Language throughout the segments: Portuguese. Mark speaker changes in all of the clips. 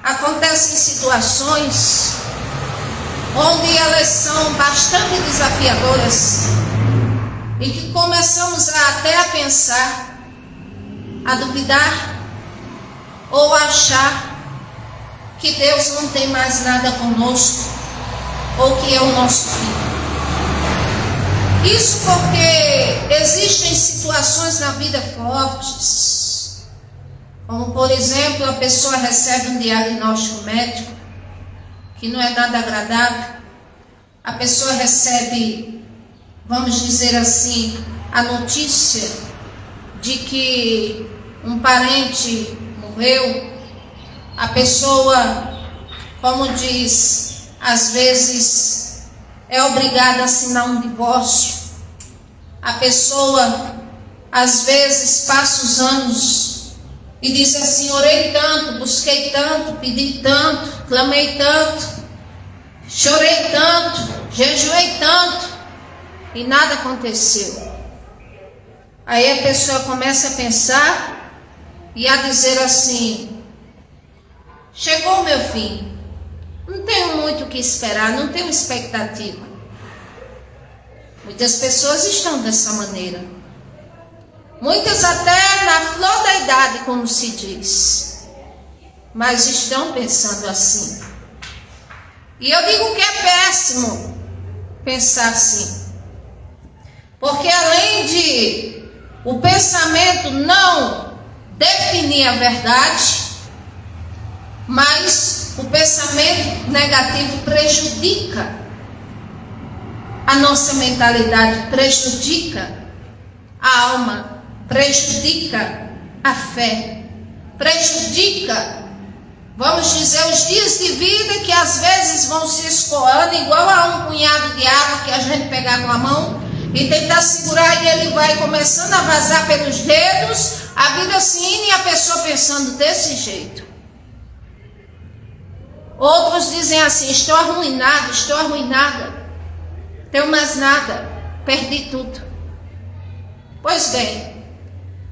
Speaker 1: acontecem situações onde elas são bastante desafiadoras e que começamos até a pensar, a duvidar ou a achar que Deus não tem mais nada conosco ou que é o nosso fim. Isso porque existem situações na vida fortes, como por exemplo a pessoa recebe um diagnóstico médico que não é nada agradável, a pessoa recebe, vamos dizer assim, a notícia de que um parente morreu, a pessoa, como diz, às vezes é obrigada a assinar um divórcio, a pessoa às vezes passa os anos e diz assim: orei tanto, busquei tanto, pedi tanto, clamei tanto, chorei tanto, jejuei tanto e nada aconteceu. Aí a pessoa começa a pensar e a dizer assim: chegou o meu fim, não tenho muito o que esperar, não tenho expectativa. Muitas pessoas estão dessa maneira, muitas até na flor da idade, como se diz, mas estão pensando assim. E eu digo que é péssimo pensar assim, porque além de o pensamento não definir a verdade, mas o pensamento negativo prejudica a nossa mentalidade, prejudica a alma, prejudica a fé, prejudica, vamos dizer, os dias de vida que às vezes vão se escoando igual a um punhado de água que a gente pegar com a mão e tentar segurar e ele vai começando a vazar pelos dedos, a vida assim, e a pessoa pensando desse jeito. Outros dizem assim: estou arruinada, tenho mais nada, perdi tudo. Pois bem,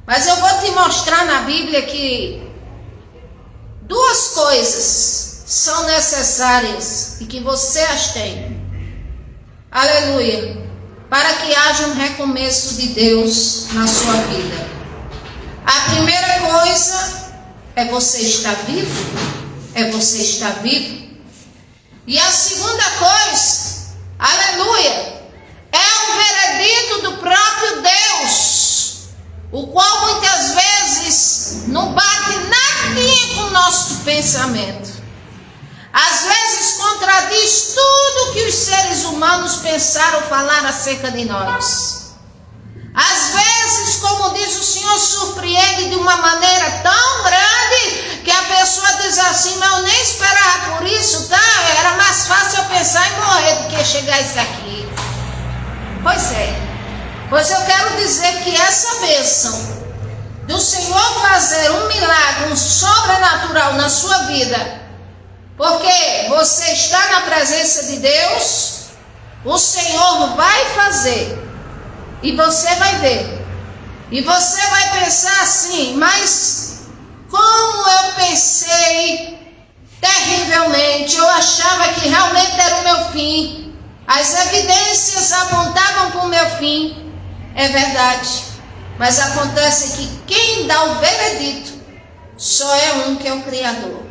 Speaker 1: mas eu vou te mostrar na Bíblia que duas coisas são necessárias e que você as tem, aleluia, para que haja um recomeço de Deus na sua vida. A primeira coisa é você estar vivo. É você estar vivo. E a segunda coisa, aleluia, é o veredito do próprio Deus, o qual muitas vezes não bate nadinha com o nosso pensamento. Às vezes contradiz tudo que os seres humanos pensaram falar acerca de nós. Às vezes, como diz o Senhor, surpreende de uma maneira tão grande que a pessoa diz assim: mas eu nem esperava por isso, tá? Era mais fácil eu pensar em morrer do que chegar isso aqui. Pois é. Pois eu quero dizer que essa bênção do Senhor fazer um milagre, um sobrenatural na sua vida, porque você está na presença de Deus, o Senhor vai fazer. E você vai ver. E você vai pensar assim: mas como eu pensei terrivelmente, eu achava que realmente era o meu fim. As evidências apontavam para o meu fim. É verdade. Mas acontece que quem dá o veredito só é um, que é o Criador.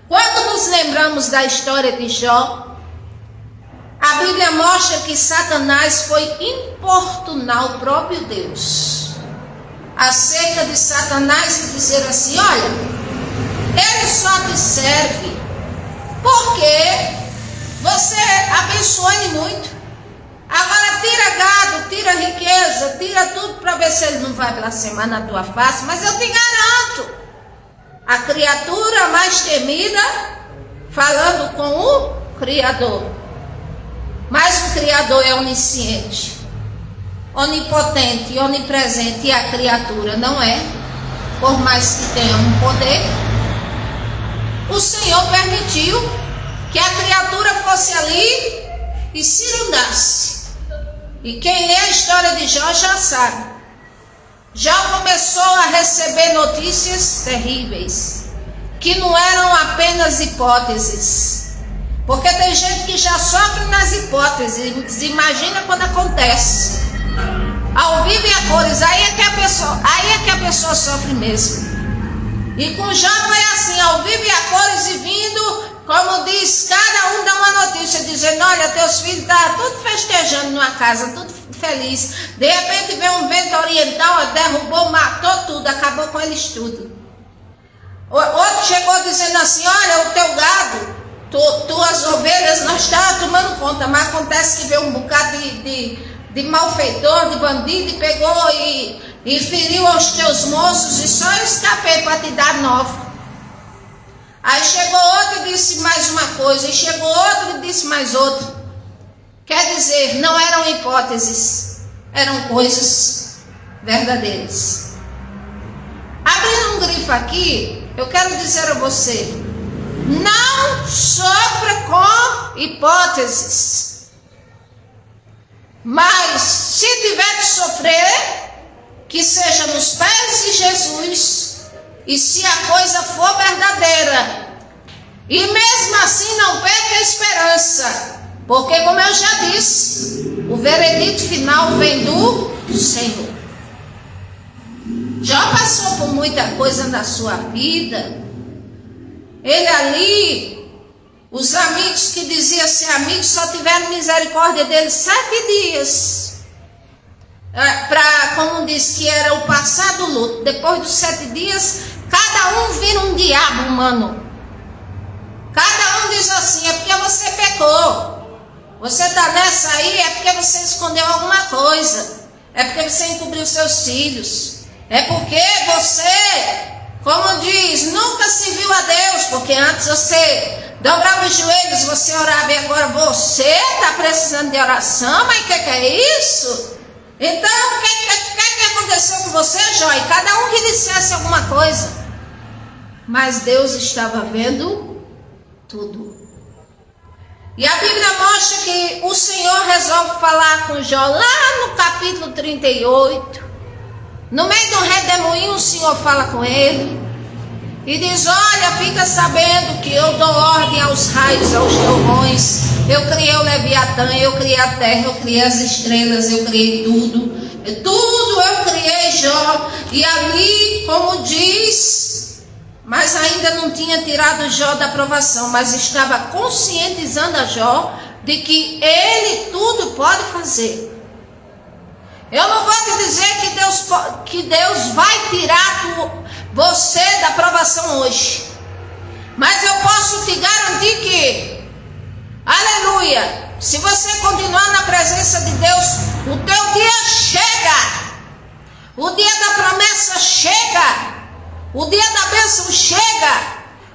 Speaker 1: Quando nos lembramos da história de Jó, a Bíblia mostra que Satanás foi importunar o próprio Deus acerca de Satanás e dizer assim: olha, ele só te serve porque você abençoou ele muito. Agora tira gado, tira riqueza, tira tudo para ver se ele não vai blasfemar na tua face. Mas eu te garanto, a criatura mais temida falando com o Criador. Mas o Criador é onisciente, onipotente e onipresente, e a criatura não é, por mais que tenha um poder. O Senhor permitiu que a criatura fosse ali e se inundasse. E quem lê a história de Jó já sabe. Jó começou a receber notícias terríveis, que não eram apenas hipóteses. Porque tem gente que já sofre nas hipóteses. Imagina quando acontece. Ao vivo e a cores, aí é que a pessoa sofre mesmo. E com Jó foi assim, ao vivo e a cores e vindo, como diz, cada um dá uma notícia, dizendo, olha, teus filhos estavam tudo festejando numa casa, tudo feliz. De repente veio um vento oriental, derrubou, matou tudo, acabou com eles tudo. Outro chegou dizendo assim, olha, o teu gado, tuas ovelhas, nós estávamos tomando conta, mas acontece que veio um bocado de malfeitor, de bandido, e pegou e feriu aos teus moços, e só eu escapei para te dar nova. Aí chegou outro e disse mais uma coisa, e chegou outro e disse mais outro. Quer dizer, não eram hipóteses, eram coisas verdadeiras. Abrindo um grifo aqui, eu quero dizer a você, não sofra com hipóteses. Mas se tiver de sofrer, que seja nos pés de Jesus, e se a coisa for verdadeira. E mesmo assim não perca a esperança, porque como eu já disse, o veredito final vem do Senhor. Já passou por muita coisa na sua vida. Ele ali, os amigos que diziam ser amigos, só tiveram misericórdia dele 7 dias. Como diz que era o passado luto, depois dos 7 dias, cada um vira um diabo humano. Cada um diz assim, é porque você pecou. Você está nessa aí, é porque você escondeu alguma coisa. É porque você encobriu seus filhos. É porque você, como diz, nunca se viu a Deus, porque antes você dobrava os joelhos, você orava, e agora você está precisando de oração, mas o que é isso? Então, o que aconteceu com você, Jó? E cada um que dissesse alguma coisa. Mas Deus estava vendo tudo. E a Bíblia mostra que o Senhor resolve falar com Jó lá no capítulo 38. No meio de um redemoinho, o Senhor fala com ele e diz, olha, fica sabendo que eu dou ordem aos raios, aos trovões. Eu criei o Leviatã, eu criei a terra, eu criei as estrelas, eu criei tudo. Tudo eu criei, Jó. E ali, como diz, mas ainda não tinha tirado Jó da provação, mas estava conscientizando a Jó de que ele tudo pode fazer. Eu não vou te dizer que Deus vai tirar você da provação hoje. Mas eu posso te garantir que, aleluia, se você continuar na presença de Deus, o teu dia chega. O dia da promessa chega. O dia da bênção chega.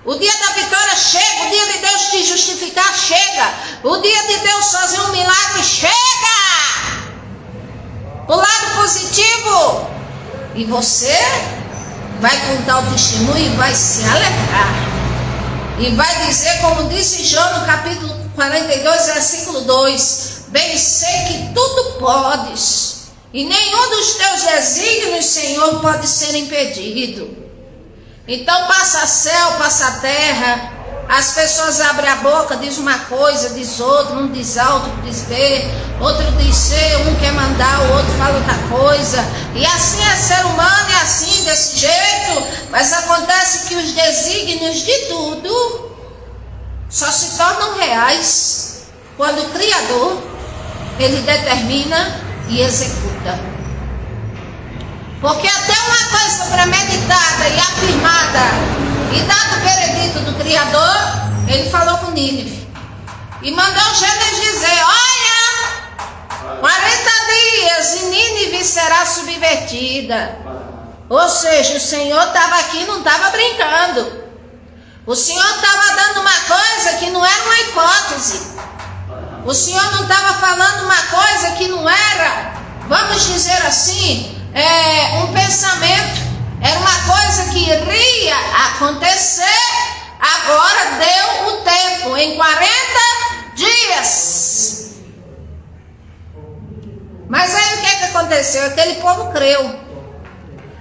Speaker 1: O dia da vitória chega. O dia de Deus te justificar chega. O dia de Deus fazer um milagre chega. O lado positivo, e você vai contar o testemunho e vai se alegrar, e vai dizer, como disse Jó no capítulo 42, versículo 2, bem sei que tudo podes, e nenhum dos teus desígnios, Senhor, pode ser impedido. Então passa céu, passa terra, as pessoas abrem a boca, diz uma coisa, diz outra, um diz A, outro diz B, outro diz C, um quer mandar, o outro fala outra coisa, e assim é ser humano, é assim, desse jeito, mas acontece que os desígnios de tudo só se tornam reais quando o Criador, ele determina e executa. Porque até uma coisa premeditada e afirmada e dado o veredito do Criador, ele falou com Nínive e mandou Gênesis dizer, olha, 40 dias e Nínive será subvertida. Ou seja, o Senhor estava aqui, não estava brincando. O Senhor estava dando uma coisa que não era uma hipótese. O Senhor não estava falando uma coisa que não era, vamos dizer assim, um pensamento. Era uma coisa que iria acontecer. Agora deu o tempo, em 40 dias. Mas aí o que aconteceu? Aquele povo creu.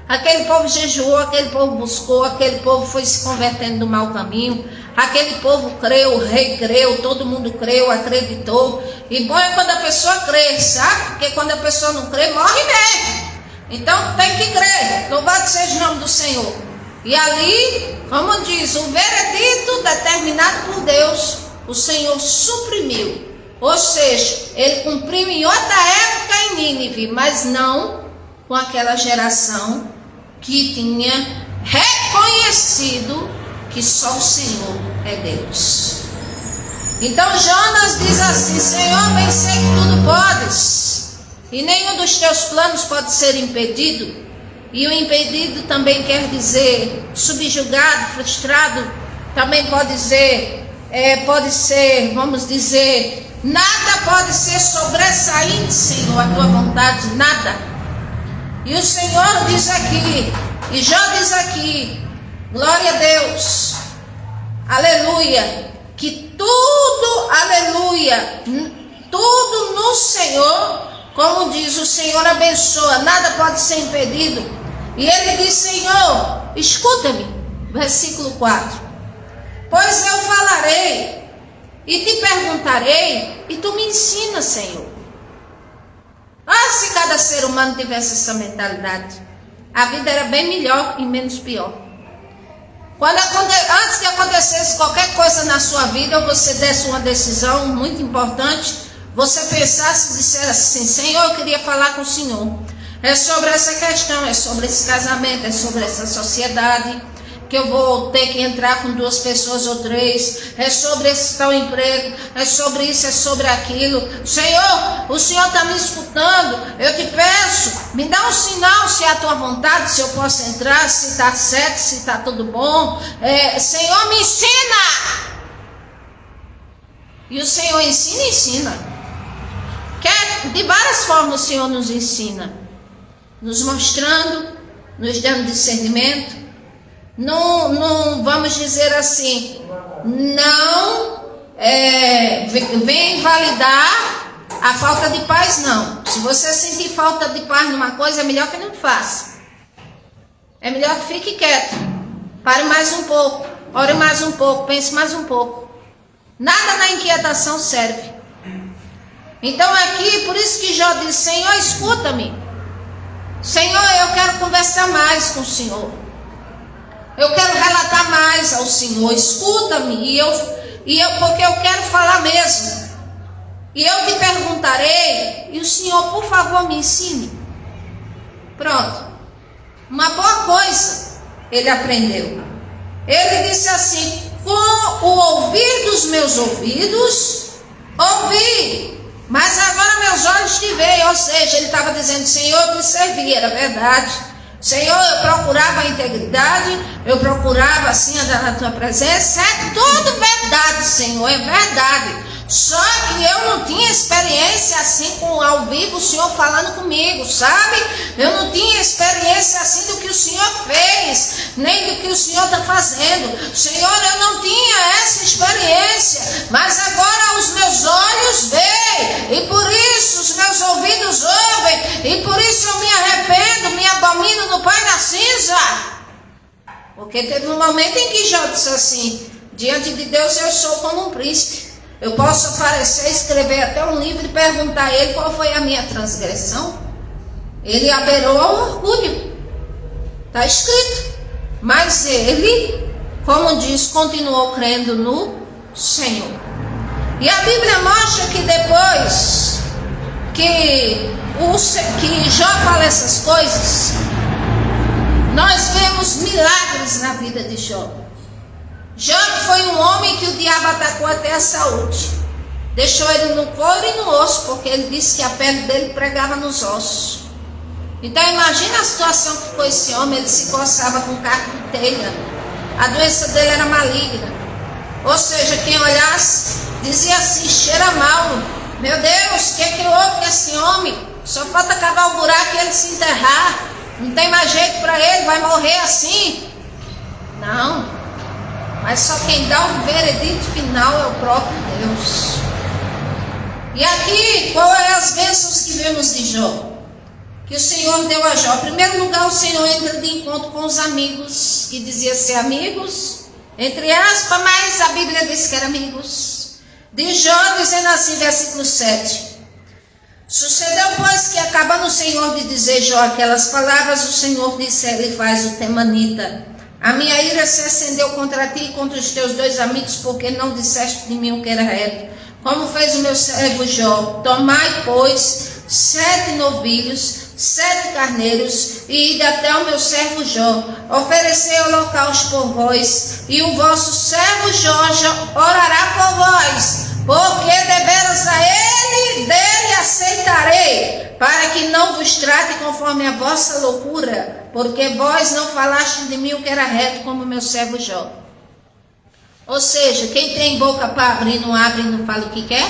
Speaker 1: Aquele povo jejuou, aquele povo buscou, aquele povo foi se convertendo do mau caminho, aquele povo creu, o rei creu, todo mundo creu, acreditou. E bom é quando a pessoa crê, sabe? Porque quando a pessoa não crê, morre mesmo. Então tem que crer, louvado seja o nome do Senhor. E ali, como diz, o veredito determinado por Deus, o Senhor suprimiu. Ou seja, ele cumpriu em outra época em Nínive, mas não com aquela geração que tinha reconhecido que só o Senhor é Deus. Então Jonas diz assim: Senhor, bem sei que tudo podes, e nenhum dos teus planos pode ser impedido. E o impedido também quer dizer subjugado, frustrado, também pode ser, vamos dizer, nada pode ser sobressaído, Senhor, a tua vontade, nada. E o Senhor diz aqui, e Jó diz aqui, glória a Deus, aleluia, que tudo, aleluia, tudo no Senhor, como diz, o Senhor abençoa, nada pode ser impedido. E ele diz: Senhor, escuta-me, versículo 4, pois eu falarei e te perguntarei e tu me ensinas, Senhor. Ah, se cada ser humano tivesse essa mentalidade, a vida era bem melhor e menos pior. Antes que acontecesse qualquer coisa na sua vida, ou você desse uma decisão muito importante, você pensasse e dissesse assim: Senhor, eu queria falar com o Senhor. É sobre essa questão, é sobre esse casamento, é sobre essa sociedade, que eu vou ter que entrar com 2 pessoas ou 3, é sobre esse tal emprego, é sobre isso, é sobre aquilo. Senhor, o Senhor está me escutando, eu te peço, me dá um sinal se é a tua vontade, se eu posso entrar, se está certo, se está tudo bom. Senhor, me ensina! E o Senhor ensina. De várias formas o Senhor nos ensina, nos mostrando, nos dando discernimento. Não vamos dizer assim, não vem invalidar a falta de paz, não. Se você sentir falta de paz numa coisa, é melhor que não faça. É melhor que fique quieto. Pare mais um pouco, ore mais um pouco, pense mais um pouco. Nada na inquietação serve. Então aqui, por isso que Jó diz: Senhor, escuta-me. Senhor, eu quero conversar mais com o Senhor. Eu quero relatar mais ao Senhor. Escuta-me, porque eu quero falar mesmo. E eu te perguntarei, e o Senhor, por favor, me ensine. Pronto. Uma boa coisa ele aprendeu. Ele disse assim: com o ouvir dos meus ouvidos, ouvi, mas agora meus olhos te veem. Ou seja, ele estava dizendo: Senhor, eu te servi, era verdade. Senhor, eu procurava a integridade, eu procurava assim andar na tua presença. É tudo verdade, Senhor, é verdade. Só que eu não tinha experiência assim com ao vivo o Senhor falando comigo, sabe? Eu não tinha experiência assim do que o Senhor fez, nem do que o Senhor está fazendo. Senhor, eu não tinha essa experiência, mas agora os meus olhos veem, e por isso os meus ouvidos ouvem, e por isso eu me arrependo, me abomino no Pai da cinza. Porque teve um momento em que Jó disse assim: diante de Deus eu sou como um príncipe. Eu posso aparecer, escrever até um livro e perguntar a ele qual foi a minha transgressão. Ele aberou ao orgulho. Está escrito. Mas ele, como diz, continuou crendo no Senhor. E a Bíblia mostra que depois que Jó fala essas coisas, nós vemos milagres na vida de Jó. Jó foi um homem que o diabo atacou até a saúde. Deixou ele no couro e no osso, porque ele disse que a pele dele pregava nos ossos. Então imagina a situação que ficou esse homem. Ele se coçava com carne de telha. A doença dele era maligna. Ou seja, quem olhasse dizia assim: cheira mal. Meu Deus, o que é que houve com esse homem? Só falta cavar o buraco e ele se enterrar. Não tem mais jeito para ele, vai morrer assim. Não. Mas só quem dá o veredito final é o próprio Deus. E aqui, qual é as bênçãos que vemos de Jó? que o Senhor deu a Jó. Em primeiro lugar, o Senhor entra de encontro com os amigos, que dizia ser amigos, entre aspas, mas a Bíblia diz que eram amigos de Jó, dizendo assim, versículo 7. Sucedeu, pois, que acabando o Senhor de dizer Jó aquelas palavras, o Senhor disse a Elifaz o temanita: a minha ira se acendeu contra ti e contra os teus 2 amigos, porque não disseste de mim o que era reto, como fez o meu servo Jó. Tomai, pois, 7 novilhos, 7 carneiros, e ide até o meu servo Jó, oferecei holocaustos por vós, e o vosso servo Jó orará por vós, porque deveras a ele, dele aceitarei, para que não vos trate conforme a vossa loucura, porque vós não falaste de mim o que era reto, como meu servo Jó. Ou seja, quem tem boca para abrir, não abre e não fala o que quer?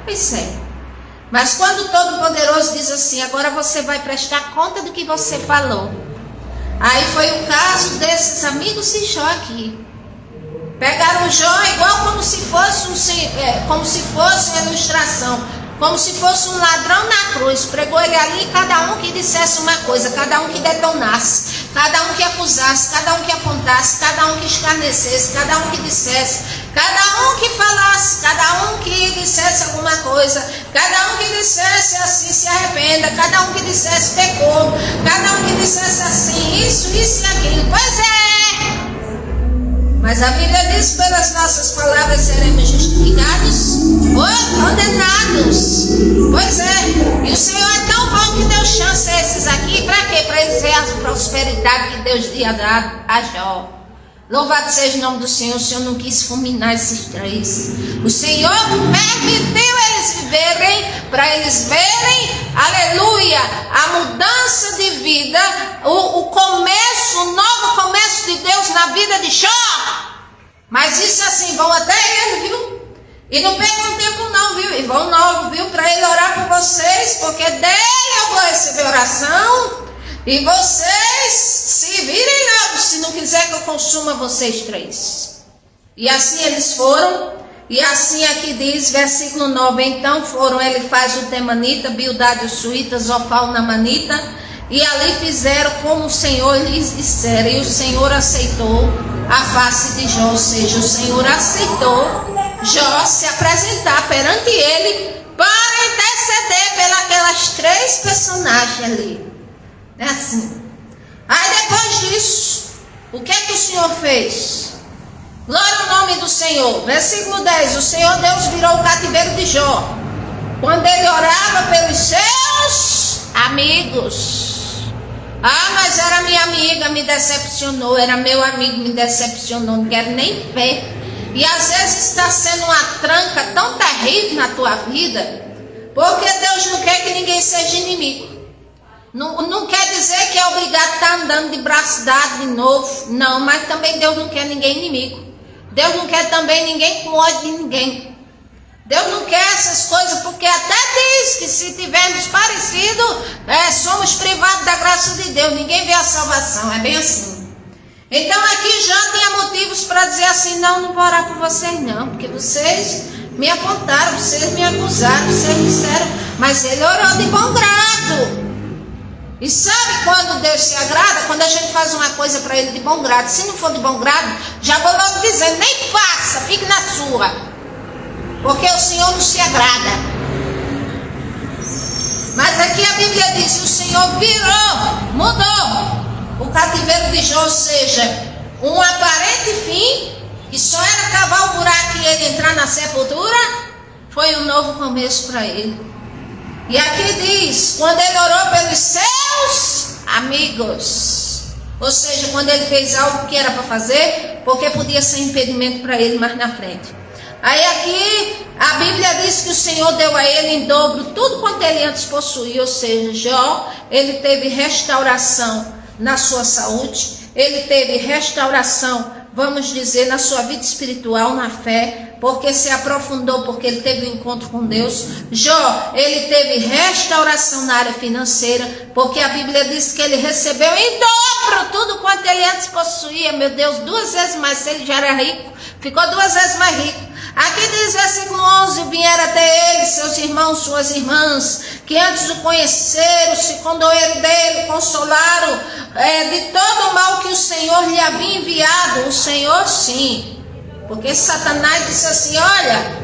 Speaker 1: Pois é. Mas quando o Todo-Poderoso diz assim, agora você vai prestar conta do que você falou. Aí foi o caso desses amigos de Jó aqui. Pegaram Jó igual como se fosse uma ilustração, como se fosse um ladrão na cruz. Pregou ele ali, cada um que dissesse uma coisa, cada um que detonasse, cada um que acusasse, cada um que apontasse, cada um que escarnecesse, cada um que dissesse, cada um que falasse, cada um que dissesse alguma coisa, cada um que dissesse assim, se arrependa, cada um que dissesse pecou, cada um que dissesse assim, isso e aquilo. Pois é! Mas a Bíblia diz, pelas nossas palavras seremos justificados ou condenados. Pois é, e o Senhor é tão bom que deu chance a esses aqui, para quê? Para eles verem a prosperidade que Deus tinha dado a Jó. Louvado seja o nome do Senhor. O Senhor não quis fulminar esses 3. O Senhor permitiu eles viverem, para eles verem, aleluia, a mudança de vida, o começo, o novo começo de Deus na vida de Jó. Mas isso assim, vão até ele, viu? E não percam tempo não, viu? E vão logo, viu? Para ele orar por vocês, porque dele eu vou receber oração. E vocês se virem logo, se não quiser que eu consuma vocês 3. E assim eles foram. E assim aqui diz, versículo 9. Então foram Elifaz o temanita, Bildade o suíta, Zofar o namanita, e ali fizeram como o Senhor lhes dissera. E o Senhor aceitou a face de Jó. Ou seja, o Senhor aceitou Jó se apresentar perante ele para interceder pelas 3 personagens ali. É assim. Aí depois disso, o que é que o Senhor fez? Glória ao nome do Senhor. Versículo 10. O Senhor Deus virou o cativeiro de Jó, quando ele orava pelos seus amigos. Ah, mas era minha amiga, me decepcionou. Era meu amigo, me decepcionou. Não quero nem ver. E às vezes está sendo uma tranca tão terrível na tua vida, porque Deus não quer que ninguém seja inimigo. Não quer dizer que é obrigado a estar andando de braço dado de novo. Não, mas também Deus não quer ninguém inimigo. Deus não quer também ninguém com ódio de ninguém. Deus não quer essas coisas, porque até diz que se tivermos parecido, somos privados da graça de Deus. Ninguém vê a salvação, é bem assim. Então aqui já tinha motivos para dizer assim, não vou orar por vocês não, porque vocês me apontaram, vocês me acusaram, vocês disseram, mas ele orou de bom grado. E sabe quando Deus se agrada? Quando a gente faz uma coisa para ele de bom grado. Se não for de bom grado, já vou logo dizendo, nem faça, fique na sua, porque o Senhor não se agrada. Mas aqui a Bíblia diz, o Senhor virou, mudou o cativeiro de Jó, ou seja, um aparente fim, que só era cavar o buraco e ele entrar na sepultura, foi um novo começo para ele. E aqui diz, quando ele orou pelos seus amigos, ou seja, quando ele fez algo que era para fazer, porque podia ser impedimento para ele mais na frente. Aí aqui a Bíblia diz que o Senhor deu a ele em dobro tudo quanto ele antes possuía, ou seja, Jó, ele teve restauração na sua saúde, ele teve restauração, vamos dizer, na sua vida espiritual, na fé, porque se aprofundou, porque ele teve um encontro com Deus. Jó, ele teve restauração na área financeira, porque a Bíblia diz que ele recebeu em dobro tudo quanto ele antes possuía. Meu Deus, 2 vezes mais, se ele já era rico, ficou 2 vezes mais rico. Aqui diz versículo 11, vieram até ele, seus irmãos, suas irmãs, que antes o conheceram, se condoeram dele, consolaram de todo o mal que o Senhor lhe havia enviado. O Senhor sim, porque Satanás disse assim, olha,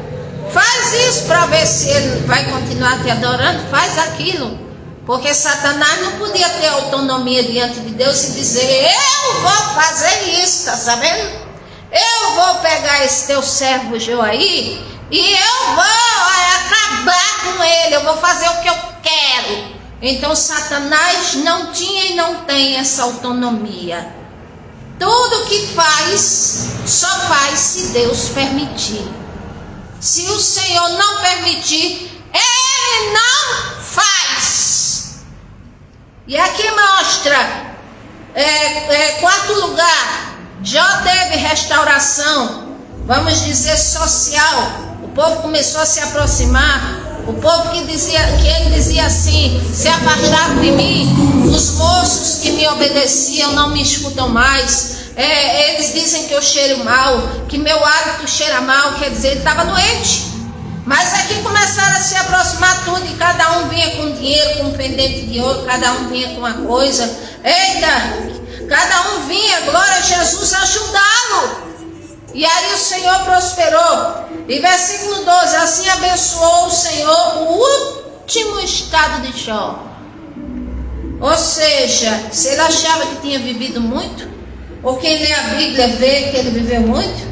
Speaker 1: faz isso para ver se ele vai continuar te adorando, faz aquilo. Porque Satanás não podia ter autonomia diante de Deus e dizer, eu vou fazer isso, tá sabendo? Eu vou pegar esse teu servo Jó aí e eu vou acabar com ele, eu vou fazer o que eu quero. Então Satanás não tinha e não tem essa autonomia. Tudo que faz, só faz se Deus permitir. Se o Senhor não permitir, ele não faz. E aqui mostra, quarto lugar, Jó teve restauração, vamos dizer social. O povo começou a se aproximar. O povo que ele dizia assim, se afastaram de mim, os moços que me obedeciam não me escutam mais. Eles dizem que eu cheiro mal, que meu hálito cheira mal, quer dizer, ele estava doente. Mas aqui começaram a se aproximar tudo e cada um vinha com dinheiro, com um pendente de ouro, cada um vinha com uma coisa. Eita, cada um vinha, glória a Jesus, ajudá-lo. E aí o Senhor prosperou. E versículo 12, assim abençoou o Senhor o último estado de Jó. Ou seja, se ele achava que tinha vivido muito, ou quem lê a Bíblia vê que ele viveu muito,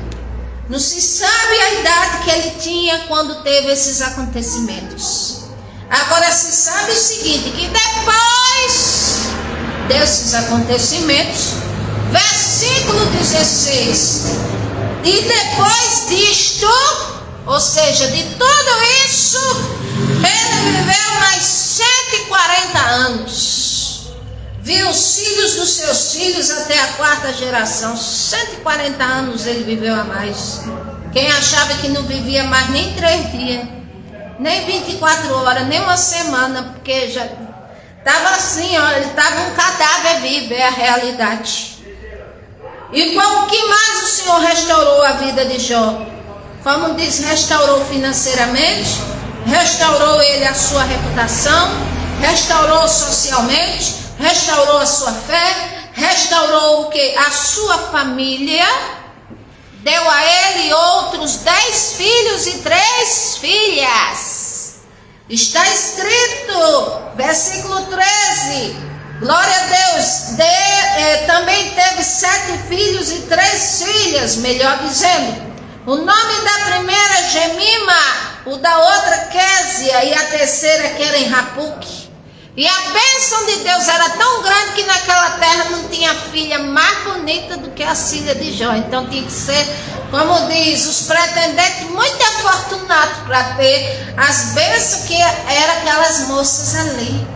Speaker 1: não se sabe a idade que ele tinha quando teve esses acontecimentos. Agora se sabe o seguinte, que depois desses acontecimentos, versículo 16, e depois disto, ou seja, de tudo isso, ele viveu mais 140 anos. Viu os filhos dos seus filhos até a quarta geração. 140 anos ele viveu a mais. Quem achava que não vivia mais nem 3 dias, nem 24 horas, nem uma semana, porque já estava assim, ó, ele estava um cadáver vivo, é a realidade. E com o que mais o Senhor restaurou a vida de Jó? Como diz, restaurou financeiramente, restaurou ele a sua reputação, restaurou socialmente, restaurou a sua fé, restaurou o que? A sua família, deu a ele outros 10 filhos e 3 filhas. Está escrito, versículo 13, glória a Deus, também teve 7 filhos e 3 filhas, melhor dizendo. O nome da primeira é Gemima, o da outra Késia e a terceira Queren-Rapuque. E a bênção de Deus era tão grande que naquela terra não tinha filha mais bonita do que a filha de Jó. Então tinha que ser, como diz, os pretendentes muito afortunados para ter as bênçãos que eram aquelas moças ali.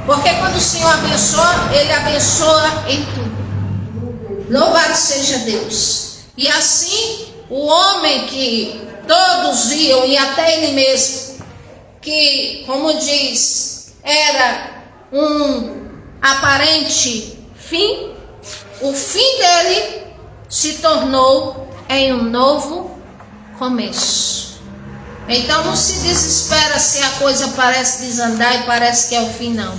Speaker 1: Porque quando o Senhor abençoa, Ele abençoa em tudo. Louvado seja Deus. E assim, o homem que todos viam, e até ele mesmo, que, como diz, era um aparente fim, o fim dele se tornou em um novo começo. Então não se desespera se a coisa parece desandar e parece que é o fim, não.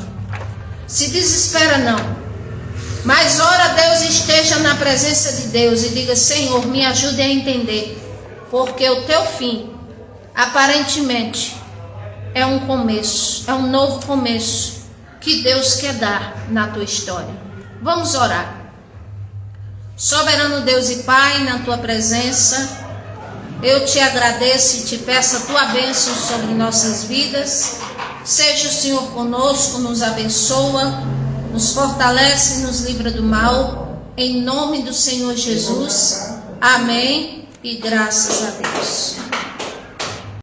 Speaker 1: Se desespera não. Mas ora a Deus, esteja na presença de Deus e diga, Senhor, me ajude a entender, porque o teu fim aparentemente é um começo, é um novo começo que Deus quer dar na tua história. Vamos orar. Soberano Deus e Pai, na tua presença, eu te agradeço e te peço a tua bênção sobre nossas vidas. Seja o Senhor conosco, nos abençoa, nos fortalece e nos livra do mal. Em nome do Senhor Jesus. Amém e graças a Deus.